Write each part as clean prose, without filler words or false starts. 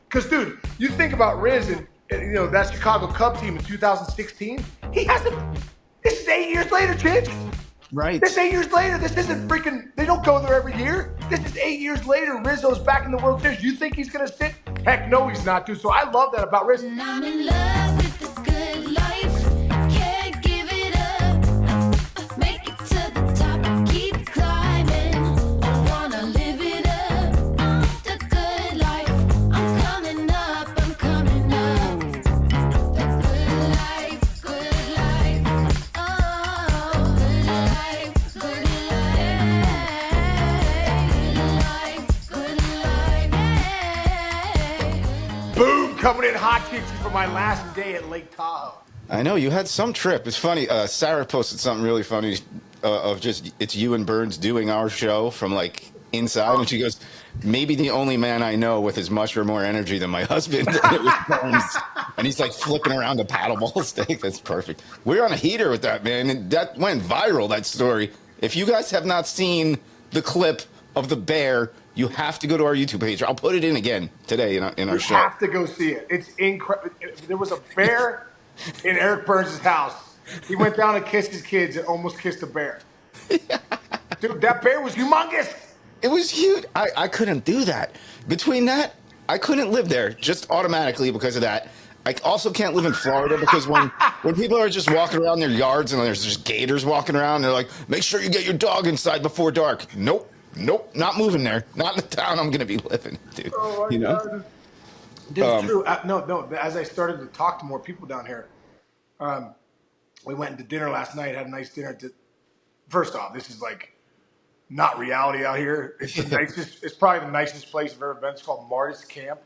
Because, dude, you think about Riz and that Chicago Cub team in 2016. He hasn't. This is 8 years later, Chich. Right. This 8 years later. This isn't freaking. They don't go there every year. This is 8 years later. Rizzo's back in the World Series. You think he's gonna sit? Heck no, he's not, dude. So I love that about Riz. And I'm in love with the good life. Can't give it up. Make it to the top. Keep climbing. I wanna live it up. The good life. I'm coming up. I'm coming up. The good life. Good life. Oh, good life. Good life. Good life. Boom, coming in hot, Chicks, for my last day at Lake Tahoe. I know you had some trip. It's funny. Sarah posted something really funny of just it's you and Byrnes doing our show from like inside, and she goes, "Maybe the only man I know with as much or more energy than my husband." And it was Byrnes, and he's like flipping around a paddleball stick. That's perfect. We're on a heater with that, man, and that went viral. That story. If you guys have not seen the clip of the bear, you have to go to our YouTube page. I'll put it in again today in our show. You have to go see it. It's incredible. There was a bear in Eric Byrnes' house. He went down to kiss his kids and almost kissed a bear. Dude, that bear was humongous. It was huge. I couldn't do that. Between that, I couldn't live there just automatically because of that. I also can't live in Florida because when people are just walking around their yards and there's just gators walking around, they're like, make sure you get your dog inside before dark. Nope, not moving there. Not in the town I'm going to be living, dude. Oh my God. Dude, it's true. No. As I started to talk to more people down here, we went into dinner last night. Had a nice dinner. First off, this is like not reality out here. It's the nicest. It's probably the nicest place I've ever been. It's called Martis Camp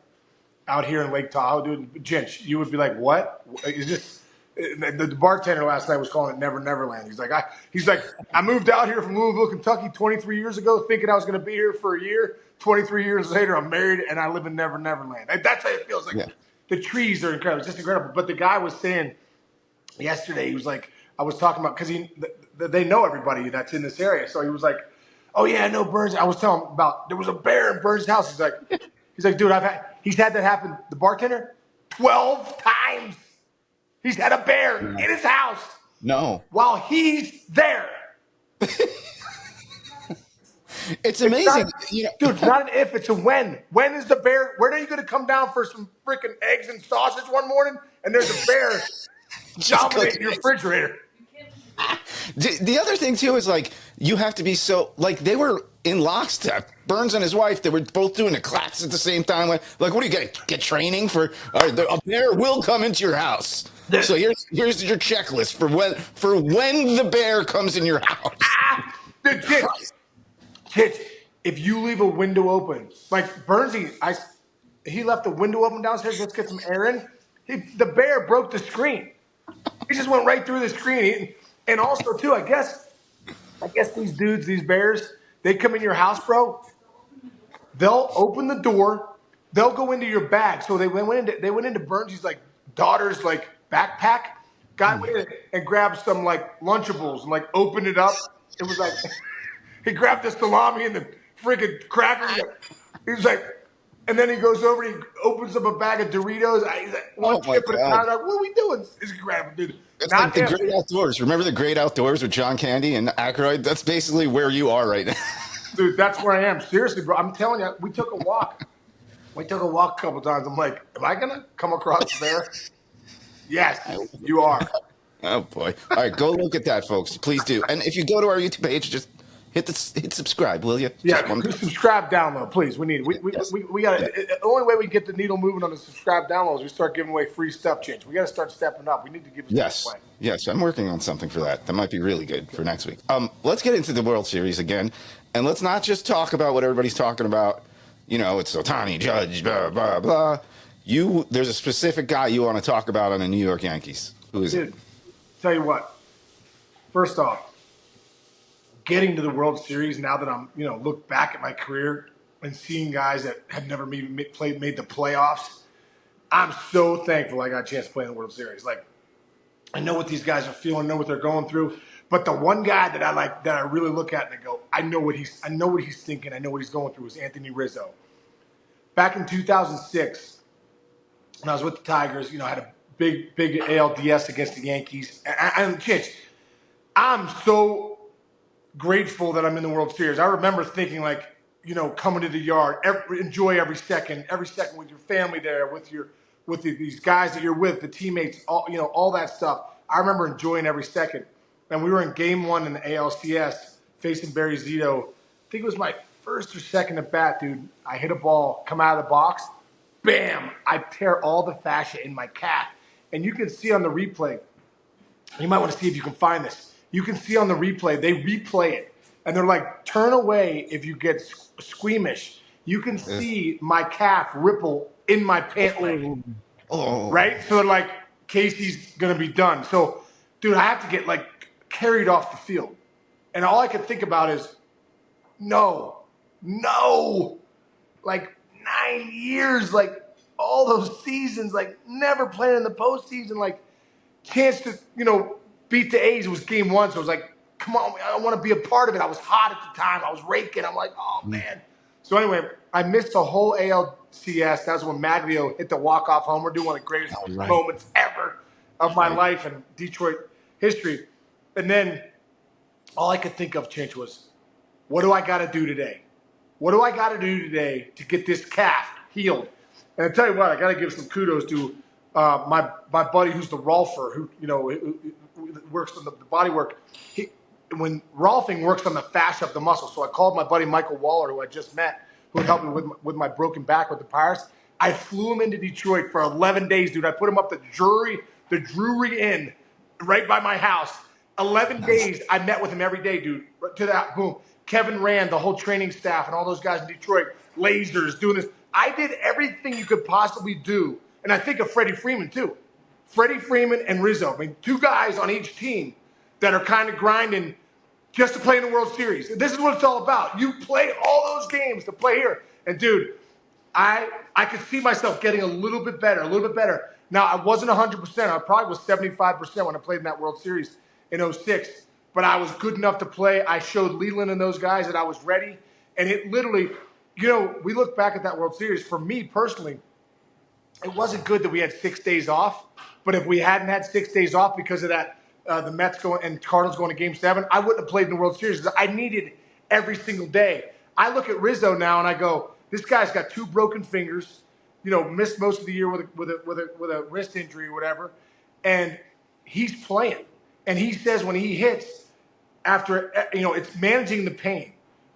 out here in Lake Tahoe, dude. Jinch, you would be like, what is this? The bartender last night was calling it Never Neverland. He's like, I moved out here from Louisville, Kentucky 23 years ago, thinking I was going to be here for a year. 23 years later, I'm married and I live in Never Neverland. That's how it feels. Like the trees are incredible. It's just incredible. But the guy was saying yesterday, he was like, I was talking about, because they know everybody that's in this area. So he was like, oh yeah, I know Byrnes. I was telling him about, there was a bear in Byrnes' house. He's like, dude, he's had that happen. The bartender, 12 times. He's had a bear in his house. No. While he's there. It's amazing. Dude, it's not an if, it's a when. When is the bear? When are you going to come down for some freaking eggs and sausage one morning and there's a bear dominating your refrigerator? The other thing, too, is like you have to be so like they were in lockstep. Byrnes and his wife, they were both doing the class at the same time. Like what are you going to get training for? A bear will come into your house. So here's your checklist for when the bear comes in your house. Dude, Titch, if you leave a window open, like Byrnesy, he left the window open downstairs. Let's get some air in. The bear broke the screen. He just went right through the screen. And also, too, I guess these dudes, these bears, they come in your house, bro. They'll open the door. They'll go into your bag. So they went into Byrnes's like daughter's like backpack. Guy went in and grabbed some like Lunchables and like opened it up. It was like he grabbed the salami and the friggin' crackers. He's like, and then he goes over. He opens up a bag of Doritos. He's like, one chip at a time. Like, what are we doing? It's incredible, dude. It's like the Great Outdoors. Remember the Great Outdoors with John Candy and Aykroyd? That's basically where you are right now. Dude, that's where I am. Seriously, bro. I'm telling you, we took a walk. We took a walk a couple times. I'm like, am I going to come across there? Yes, you are. Oh, boy. All right, go look at that, folks. Please do. And if you go to our YouTube page, just hit subscribe, will you? Yeah, subscribe, download, please. We need it. We got it. The only way we get the needle moving on the subscribe download is we start giving away free stuff, Change. We got to start stepping up. We need to give stuff away. Yes, I'm working on something for that. That might be really good for next week. Let's get into the World Series again, and let's not just talk about what everybody's talking about. It's Ohtani, Judge, blah, blah, blah. There's a specific guy you want to talk about on the New York Yankees. Who is it? Tell you what. First off, getting to the World Series now that I'm, look back at my career and seeing guys that have never made the playoffs, I'm so thankful I got a chance to play in the World Series. Like, I know what these guys are feeling, know what they're going through. But the one guy that I really look at and I go, I know what he's thinking, I know what he's going through is Anthony Rizzo. Back in 2006, when I was with the Tigers, I had a big ALDS against the Yankees. And Chich, I'm so grateful that I'm in the World Series. I remember thinking coming to the yard, enjoy every second with your family there, with these guys that you're with, the teammates, all that stuff. I remember enjoying every second. And we were in Game 1 in the ALCS facing Barry Zito. I think it was my first or second at bat, dude. I hit a ball, come out of the box, bam! I tear all the fascia in my calf. And you can see on the replay. You might want to see if you can find this. You can see on the replay, they replay it. And they're like, turn away if you get squeamish. You can see my calf ripple in my pant leg. Oh. Right? So they're like, Casey's going to be done. So, dude, I have to get carried off the field. And all I could think about is, no. 9 years, all those seasons, never playing in the postseason, chance to, beat the A's. It was Game 1, so it was like, come on, I want to be a part of it. I was hot at the time. I was raking. I'm like, oh, man. So anyway, I missed the whole ALCS. That was when Maglio hit the walk-off homer, doing one of the greatest moments ever of my life in Detroit history. And then all I could think of, Chinch, was, what do I got to do today? What do I got to do today to get this calf healed? And I tell you what, I got to give some kudos to my buddy who's the Rolfer, who works on the body work. When Rolfing works on the fascia of the muscle, so I called my buddy Michael Waller, who I just met, who helped me with my broken back with the Pirates. I flew him into Detroit for 11 days, dude. I put him up the Drury Inn, right by my house. 11 days, I met with him every day, dude. To that, boom. Kevin Rand, the whole training staff, and all those guys in Detroit, lasers, doing this. I did everything you could possibly do. And I think of Freddie Freeman, too. Freddie Freeman and Rizzo. I mean, two guys on each team that are kind of grinding just to play in the World Series. This is what it's all about. You play all those games to play here. And, dude, I could see myself getting a little bit better. Now, I wasn't 100%. I probably was 75% when I played in that World Series in 06. But I was good enough to play. I showed Leland and those guys that I was ready. And it literally, we look back at that World Series. For me personally, it wasn't good that we had 6 days off. But if we hadn't had 6 days off because of that, the Mets going and Cardinals going to Game 7, I wouldn't have played in the World Series because I needed every single day. I look at Rizzo now and I go, this guy's got 2 broken fingers, missed most of the year with a wrist injury or whatever, and he's playing. And he says when he hits, after it's managing the pain.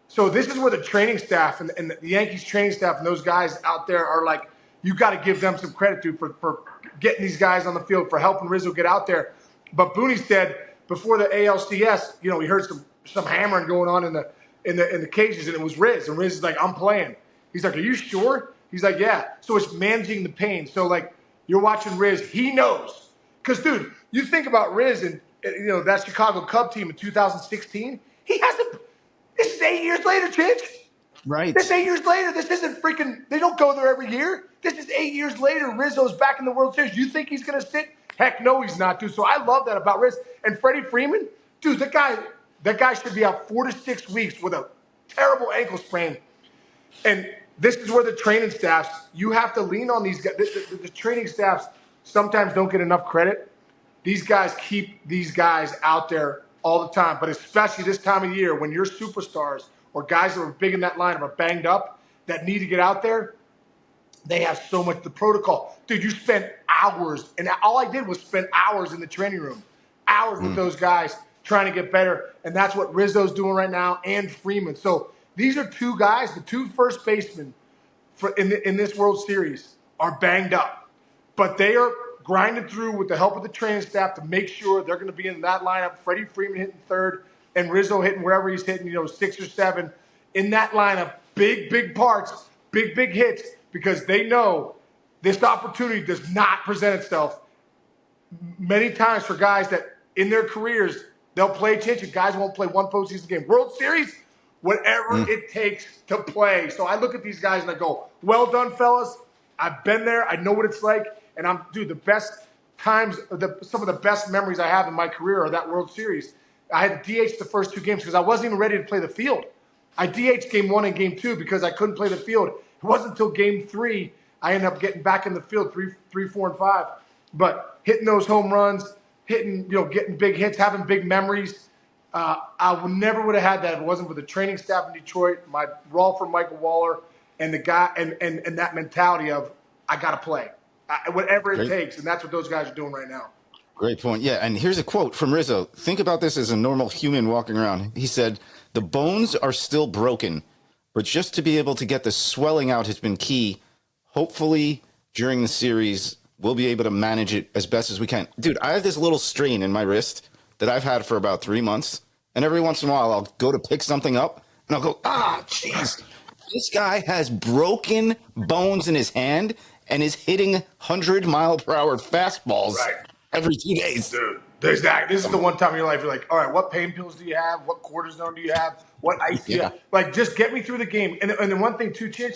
So this is where the training staff and the Yankees training staff and those guys out there are like, you got to give them some credit, dude, for getting these guys on the field, for helping Rizzo get out there. But Booney said before the ALCS, he heard some hammering going on in the cages, and it was Riz. And Riz is like, I'm playing. He's like, are you sure? He's like, yeah. So it's managing the pain. So you're watching Riz, he knows. Because, dude, you think about Riz and that Chicago Cub team in 2016. He hasn't. This is 8 years later, Chich. Right. This 8 years later. This isn't freaking. They don't go there every year. This is 8 years later. Rizzo's back in the World Series. You think he's going to sit? Heck no, he's not, dude. So I love that about Riz. And Freddie Freeman, dude, that guy should be out 4 to 6 weeks with a terrible ankle sprain. And this is where the training staffs, you have to lean on these guys. The training staffs sometimes don't get enough credit. These guys keep these guys out there all the time, but especially this time of year when your superstars or guys that are big in that lineup are banged up that need to get out there, they have so much, the protocol. Dude, you spent hours, and all I did was spend hours in the training room, hours with those guys trying to get better, and that's what Rizzo's doing right now, and Freeman. So these are 2 guys, the 2 first basemen in this World Series are banged up, but they are grinding through with the help of the training staff to make sure they're going to be in that lineup. Freddie Freeman hitting 3rd and Rizzo hitting wherever he's hitting, 6 or 7 in that lineup. Big parts, big hits, because they know this opportunity does not present itself many times for guys that in their careers, they'll play attention. Guys won't play one postseason game. World Series, whatever it takes to play. So I look at these guys and I go, well done, fellas. I've been there. I know what it's like. And the best times, some of the best memories I have in my career are that World Series. I had to DH the first 2 games because I wasn't even ready to play the field. I DH'd Game 1 and Game 2 because I couldn't play the field. It wasn't until Game 3 I ended up getting back in the field 3, 4, and 5. But hitting those home runs, getting big hits, having big memories. Never would have had that if it wasn't for the training staff in Detroit, my role for Michael Waller, and the guy, and that mentality of I got to play, whatever it takes, and that's what those guys are doing right now. Great point. Yeah, and here's a quote from Rizzo. Think about this as a normal human walking around. He said, "The bones are still broken, but just to be able to get the swelling out has been key. Hopefully, during the series, we'll be able to manage it as best as we can." Dude, I have this little strain in my wrist that I've had for about 3 months, and every once in a while, I'll go to pick something up, and I'll go, jeez. This guy has broken bones in his hand and is hitting 100-mile-per-hour fastballs. Right. Every 2 days. Dude, there's that. This is the one time in your life you're like, all right, what pain pills do you have? What cortisone do you have? What ice do you have? Like, just get me through the game. And then one thing, too, Chich,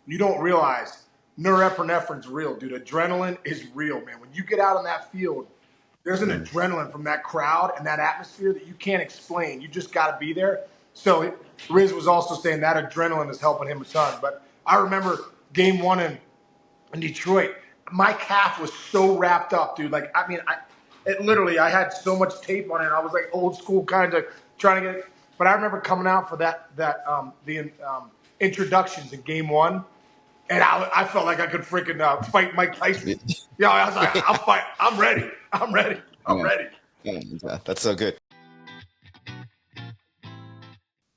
you don't realize norepinephrine's real, dude. Adrenaline is real, man. When you get out on that field, there's an adrenaline from that crowd and that atmosphere that you can't explain. You just got to be there. So Riz was also saying that adrenaline is helping him a ton. But I remember game 1 in Detroit. My calf was so wrapped up, dude. Like, I mean, I had so much tape on it. I was like old school kind of trying to get it. But I remember coming out for the introductions in game 1, and I felt like I could freaking fight Mike Tyson. Yeah, I was like, I'll fight. I'm ready. I'm ready. Yeah, that's so good.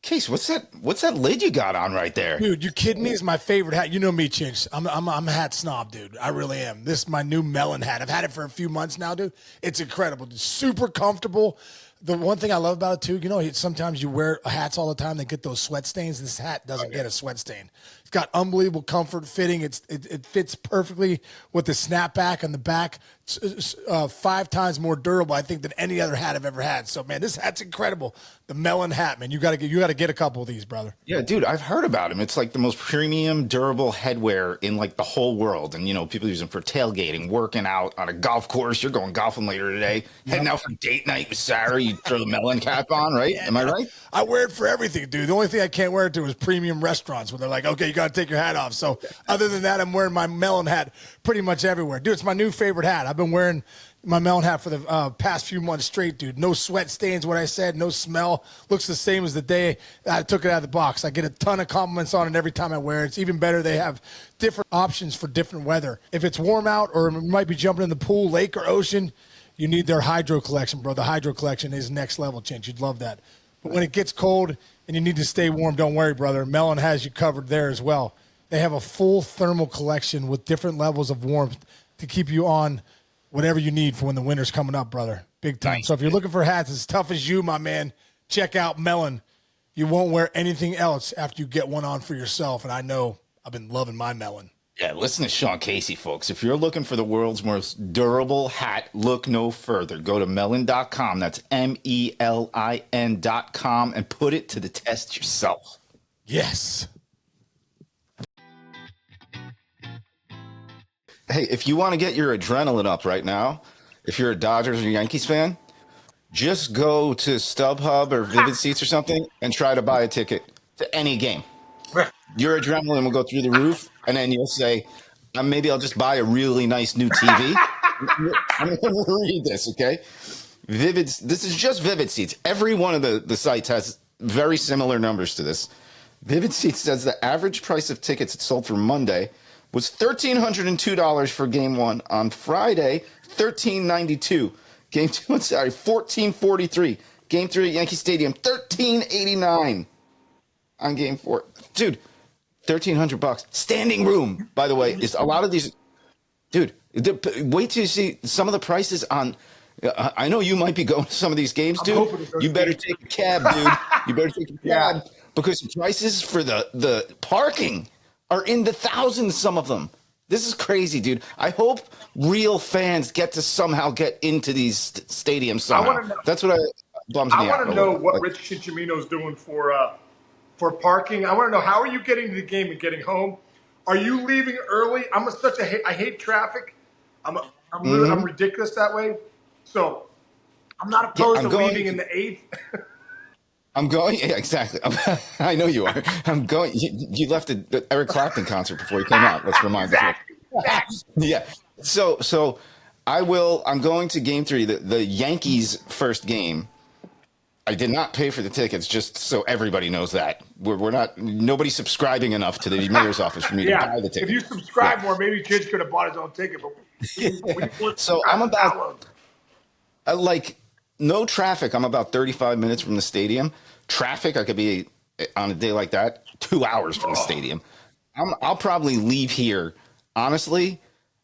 Case, what's that lid you got on right there? Dude, you kidding me? It's my favorite hat. You know me, Chinch. I'm a hat snob, dude. I really am. This is my new melon hat. I've had it for a few months now, dude. It's incredible. It's super comfortable. The one thing I love about it, too, sometimes you wear hats all the time. They get those sweat stains. This hat doesn't get a sweat stain. It's got unbelievable comfort fitting. It fits perfectly with the snapback on the back. It's 5 times more durable, I think, than any other hat I've ever had. So, man, this hat's incredible. The melon hat, man. You got to get a couple of these, brother. Yeah, dude, I've heard about them. It's like the most premium, durable headwear in like the whole world. And, people use them for tailgating, working out on a golf course. You're going golfing later today, heading out for date night with Sarah. You throw the melon cap on, right? Am I right? I wear it for everything, dude. The only thing I can't wear it to is premium restaurants where they're like, okay, you got to take your hat off. So other than that, I'm wearing my melon hat pretty much everywhere. Dude, it's my new favorite hat. I've been wearing my melon hat for the past few months straight, dude. No sweat stains, what I said, no smell. Looks the same as the day I took it out of the box. I get a ton of compliments on it every time I wear it. It's even better. They have different options for different weather. If it's warm out or you might be jumping in the pool, lake, or ocean, you need their Hydro Collection, bro. The Hydro Collection is next level, Chinch. You'd love that. But when it gets cold and you need to stay warm, don't worry, brother. Melon has you covered there as well. They have a full thermal collection with different levels of warmth to keep you on whatever you need for when the winter's coming up, brother. Big time. Nice. So if you're looking for hats as tough as you, my man, check out Melon. You won't wear anything else after you get one on for yourself. And I know I've been loving my Melon. Yeah, listen to Sean Casey, folks. If you're looking for the world's most durable hat, look no further. Go to melon.com. That's MELIN.com and put it to the test yourself. Yes. Hey, if you want to get your adrenaline up right now, if you're a Dodgers or Yankees fan, just go to StubHub or Vivid Seats or something and try to buy a ticket to any game. Your adrenaline will go through the roof, and then you'll say, maybe I'll just buy a really nice new TV. I'm going to read this, okay? This is just Vivid Seats. Every one of the sites has very similar numbers to this. Vivid Seats says the average price of tickets it sold for Monday was $1,302 for game 1. On Friday, $1,392. Game 2 on Saturday, $1,443. Game 3 at Yankee Stadium, $1,389. On game 4. Dude, $1,300. Standing room, by the way, is a lot of these. Dude, wait till you see some of the prices on. I know you might be going to some of these games, dude. You better take a cab, dude. You better take a cab because the prices for the parking are in the thousands, some of them. This is crazy, dude. I hope real fans get to somehow get into these stadiums somehow. That's what bums me out. I want to know what Rich Cicciamino's doing for parking. I want to know, how are you getting to the game and getting home? Are you leaving early? I hate traffic. I'm ridiculous that way. So I'm not opposed to leaving in the 8th. I'm going. Yeah, exactly. I know you are. I'm going. You left the Eric Clapton concert before you came out. Let's remind us. Exactly. Exactly. Yeah. So I will. I'm going to Game 3, the Yankees' first game. I did not pay for the tickets, just so everybody knows that we're not. Nobody's subscribing enough to the mayor's office for me to Yeah. buy the If you ticket. Yeah. subscribe more, maybe Chidge could have bought his own ticket, but we want So I'm about download. like no traffic. I'm about 35 minutes from the stadium. Traffic, I could be on a day like that 2 hours from the stadium. I'll probably leave here honestly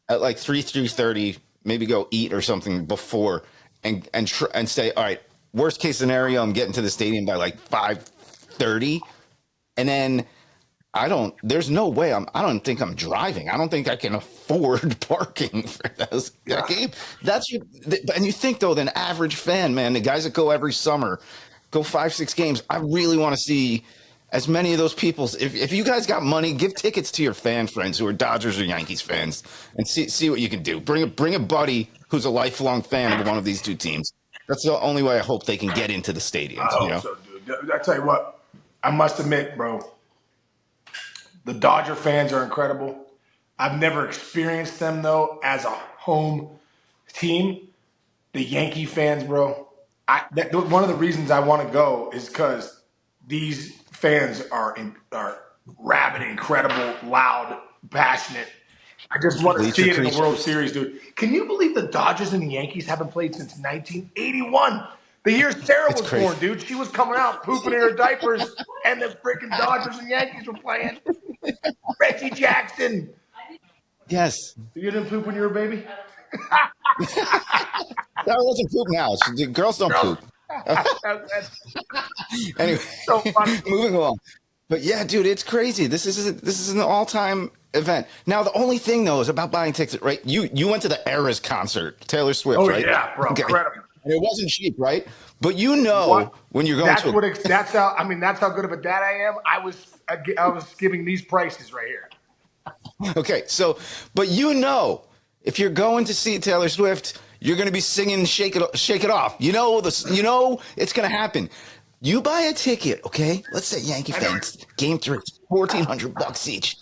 at like 3:30, maybe go eat or something before, and say, all right, worst case scenario, I'm getting to the stadium by like 5:30, and then there's no way I don't think I'm driving. I don't think I can afford parking for that game. And you think though, the average fan, man, the guys that go every summer, go 5, 6 games. I really want to see as many of those people. If you guys got money, give tickets to your fan friends who are Dodgers or Yankees fans and see what you can do. Bring a buddy who's a lifelong fan of one of these two teams. That's the only way I hope they can get into the I stadiums, hope so, dude. I tell you what, I must admit, bro, the Dodger fans are incredible. I've never experienced them though as a home team. The Yankee fans, bro. One of the reasons I want to go is because these fans are rabid, incredible, loud, passionate. I just want to Bleacher see it in the World creatures. Series, dude. Can you believe the Dodgers and the Yankees haven't played since 1981? The year Sarah It's was crazy. born, dude. She was coming out pooping in her diapers, and the freaking Dodgers and Yankees were playing. Reggie Jackson. Yes. You didn't poop when you were a baby? That wasn't poop now. Girls don't Girls. poop. That's Anyway, so funny. moving along. But yeah, dude, it's crazy. This is an all-time event. Now, the only thing though is about buying tickets, right? You went to the Eras concert, Taylor Swift, Oh right? yeah, bro, Okay. incredible. And it wasn't cheap, right? But you know What? when you're going That's to what. That's how. I mean, that's how good of a dad I am. I was giving these prices right here. Okay, so but if you're going to see Taylor Swift, you're going to be singing Shake It Off. You know it's going to happen. You buy a ticket, okay? Let's say Yankee fans, Game 3, $1,400 each.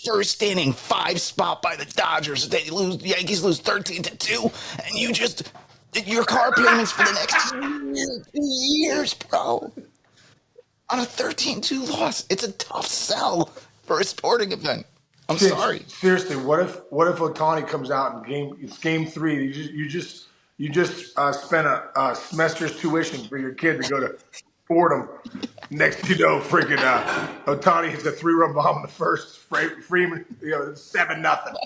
First inning, 5-spot by the Dodgers. The Yankees lose 13-2, and your car payments for the next 2 years, bro. On a 13-2 loss, it's a tough sell for a sporting event. I'm sorry. Seriously, what if Otani comes out in it's game 3? You just spent a semester's tuition for your kid to go to Fordham. Next, freaking Otani hits a 3-run bomb in the first. Freeman, 7-0.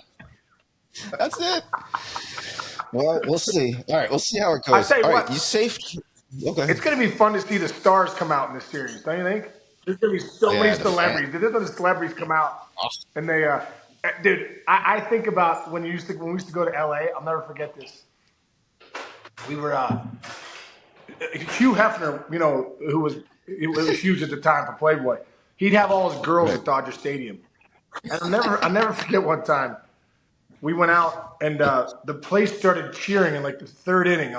That's it. Well, we'll see. All right, we'll see how it I goes. tell you All what, right, you safe? Okay. it's going to be fun to see the stars come out in this series, don't you think? There's going to be so many Yeah, the fan. celebrities. There's going to celebrities come out, and they, dude. I think about when we used to go to LA. I'll never forget this. We were Hugh Hefner, who was huge at the time for Playboy. He'd have all his girls at Dodger Stadium, and I'll never forget one time we went out and the place started cheering in like the 3rd inning.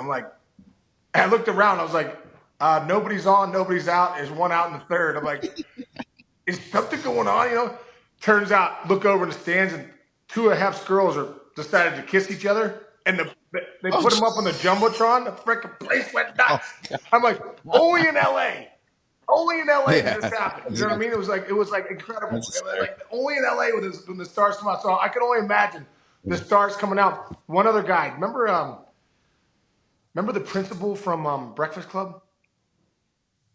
I looked around. I was like, nobody's on, nobody's out. There's one out in the 3rd. I'm like, is something going on? Turns out, look over in the stands, and 2 of Hef's girls decided to kiss each other, and they put them up on the jumbotron. The freaking place went nuts. I'm like, only in LA. Only in LA did this happen. You know what I mean? It was like incredible. It was like only in LA when the stars come out. So I can only imagine the stars coming out. One other guy. Remember the principal from Breakfast Club?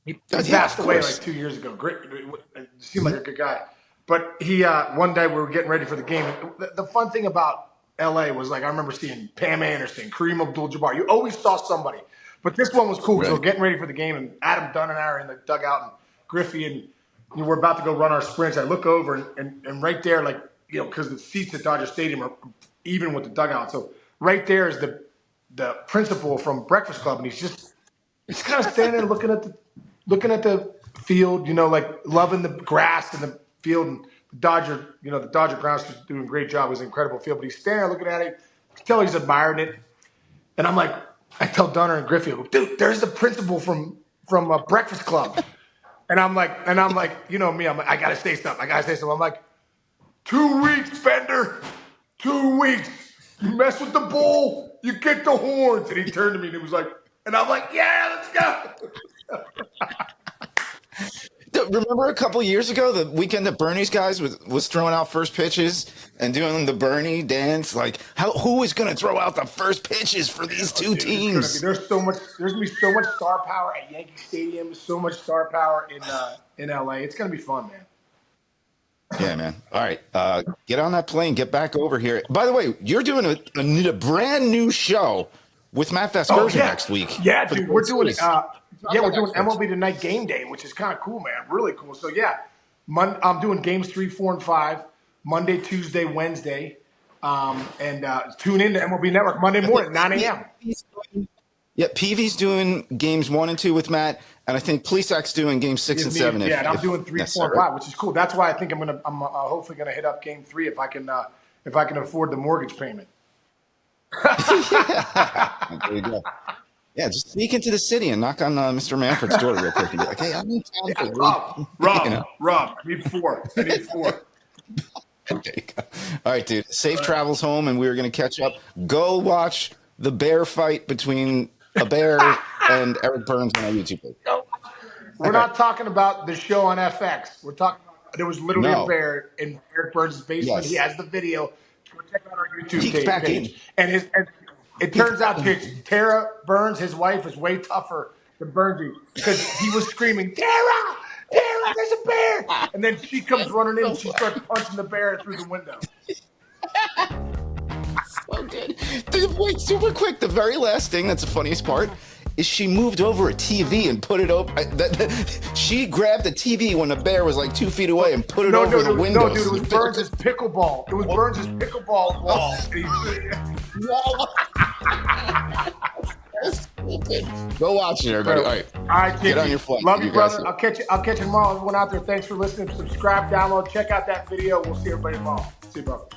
He passed away like 2 years ago. Great, seemed like a good guy. But he one day we were getting ready for the game. The fun thing about LA was I remember seeing Pam Anderson, Kareem Abdul-Jabbar. You always saw somebody. But this one was cool because we were getting ready for the game, and Adam Dunn and I are in the dugout, and Griffey and we're about to go run our sprints. I look over and right there, because the seats at Dodger Stadium are even with the dugout. So right there is the principal from Breakfast Club, and he's kind of standing there looking at the field, loving the grass and the field, and the Dodger grounds is doing a great job. It was an incredible field, but he's standing there looking at it. You can tell he's admiring it. And I tell Dunner and Griffey, I go, dude, there's the principal from Breakfast Club. And I'm like, you know me, I'm like, I gotta say something. I'm like, 2 weeks, Bender. 2 weeks. You mess with the bull, you get the horns. And he turned to me and he was like, and I'm like, yeah, let's go. Remember a couple years ago, the weekend that Bernie's guys was throwing out first pitches and doing the Bernie dance? Like, who is going to throw out the first pitches for these two teams? There's gonna be so much star power at Yankee Stadium. So much star power in LA. It's gonna be fun, man. Yeah, man. All right, get on that plane, get back over here. By the way, you're doing a brand new show with Matt Vasgersian next week. Yeah, dude, we're doing we're doing MLB Tonight Game Day, which is kind of cool, man. Really cool. So yeah, I'm doing games 3, 4, and 5 Monday, Tuesday, Wednesday, and tune in to MLB Network Monday morning, 9 a.m. Yeah, Peavy's doing games 1 and 2 with Matt, and I think Plesac's doing games 6 and 7. Yeah, and I'm doing 3, 4, and 5, which is cool. That's why I think I'm hopefully gonna hit up game 3 if I can afford the mortgage payment. There you go. Yeah, just sneak into the city and knock on Mr. Manfred's door real quick and be like, "Hey, I'm in town for Rob, I need 4. There you go. All right, dude. Safe travels home, and we're going to catch up. Go watch the bear fight between a bear and Eric Byrnes on our YouTube page. We're not talking about the show on FX. We're talking about there was literally a bear in Eric Byrnes' basement. Yes. He has the video. Go check out our YouTube page. And it turns out Tara Byrnes, his wife, is way tougher than Byrnesy because he was screaming, Tara, there's a bear. And then she comes running in and she starts punching the bear through the window. So good. Dude, wait, super quick. The very last thing that's the funniest part is she moved over a TV and put it over. She grabbed the TV when the bear was like 2 feet away and put it over the window. No, dude, it was Burns' pickleball. It was Burns' pickleball wall. Go watch it, everybody. All right, get on your flight. Love you, brother. I'll catch you tomorrow. Everyone out there, thanks for listening. Subscribe, download, check out that video. We'll see everybody tomorrow. See you, bro.